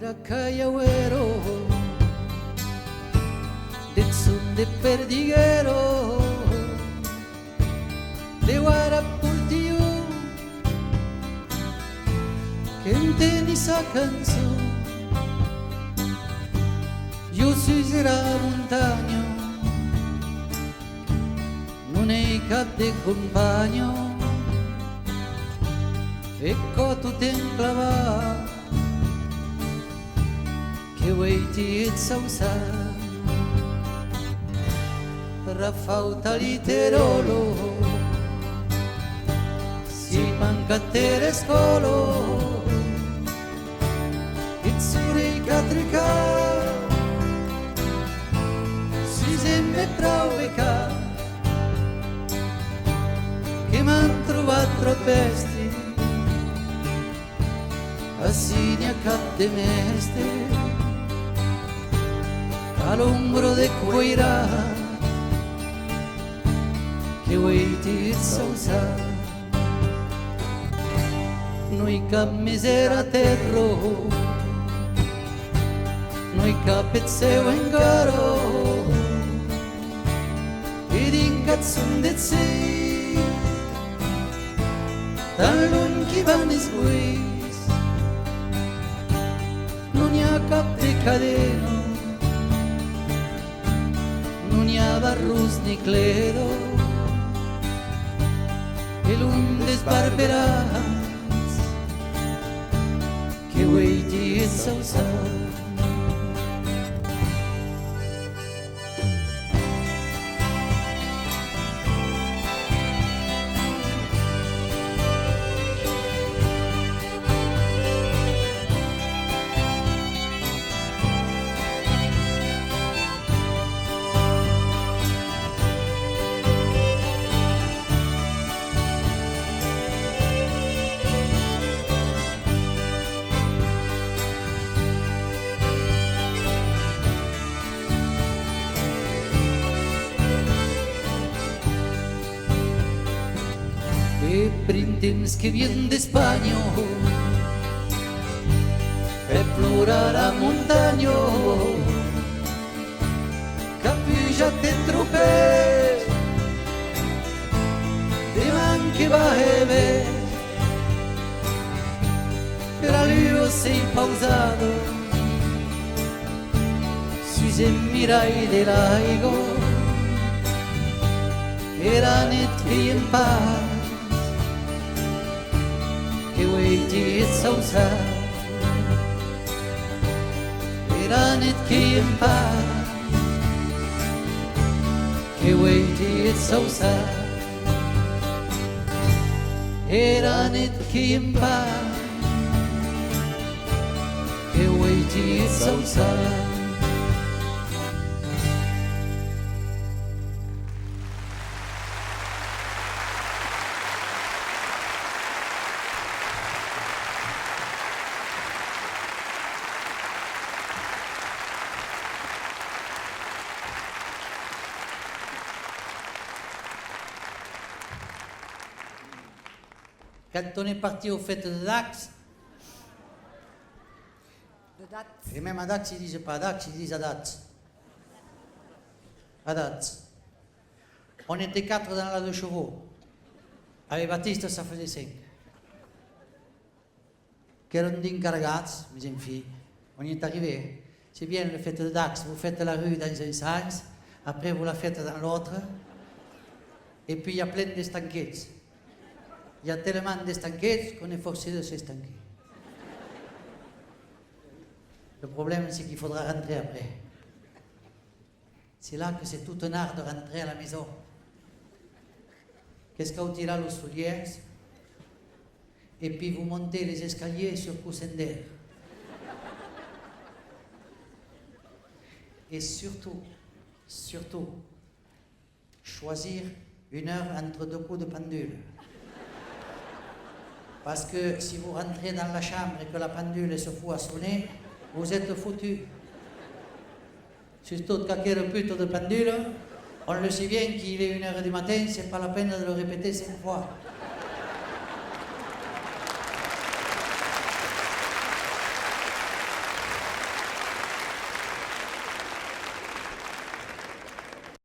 era callawero, del son de perdiguero, de guarapurtío, que entendí esa canción. Yo soy la montaña, non hai cap de compagno, ecco tu te enclavar, che vuoi ti sausa, rafauta literolo, si manca te rescolo, izzuri catrica, si sembra prauveca, che m'han trovato bestie, assini a cap de meste, all'ombro de cuoirà, che vuoi ti sausa, noi cap misera terro, noi cap pezzeo in caro, ed incazzon de sei, tan lun chi van sguis, non hi ha cap de cadeno, non hi ha barrus ni clero, e l'un desbarberats, che vuoi ti sausa. Prin temps que vien d'Espanya e plora la muntanya que pujat en tropes de man que va e ve per a lui sei pausato sus el mirai de l'aigo era net que en paz che vuoi ti sausa, era net che in paz, che vuoi ti sausa, era net che in paz, che vuoi ti sausa. Quand on est parti aux fêtes de Dax, et même à Dax, ils disent pas Dax, ils disent à Dax. À Dax. On était 4 dans la 2 chevaux. Avec Baptiste, ça faisait 5. Qui étaient d'encarregats, mes filles. On y est arrivé. C'est bien le fête de Dax, vous faites la rue dans un sens, après vous la faites dans l'autre, et puis il y a plein d'estanquets. Il y a tellement d'estanquets qu'on est forcé de s'estanquer. Le problème, c'est qu'il faudra rentrer après. C'est là que c'est tout un art de rentrer à la maison. Qu'est-ce qu'on tire les souliers, et puis vous montez les escaliers sur coussin d'air. Et surtout, choisir une heure entre 2 coups de pendule. Parce que si vous rentrez dans la chambre et que la pendule se fout à sonner, vous êtes foutu. Surtout quand il y a le putain de pendule, on le sait bien qu'il est 1h du matin, c'est pas la peine de le répéter 5 fois.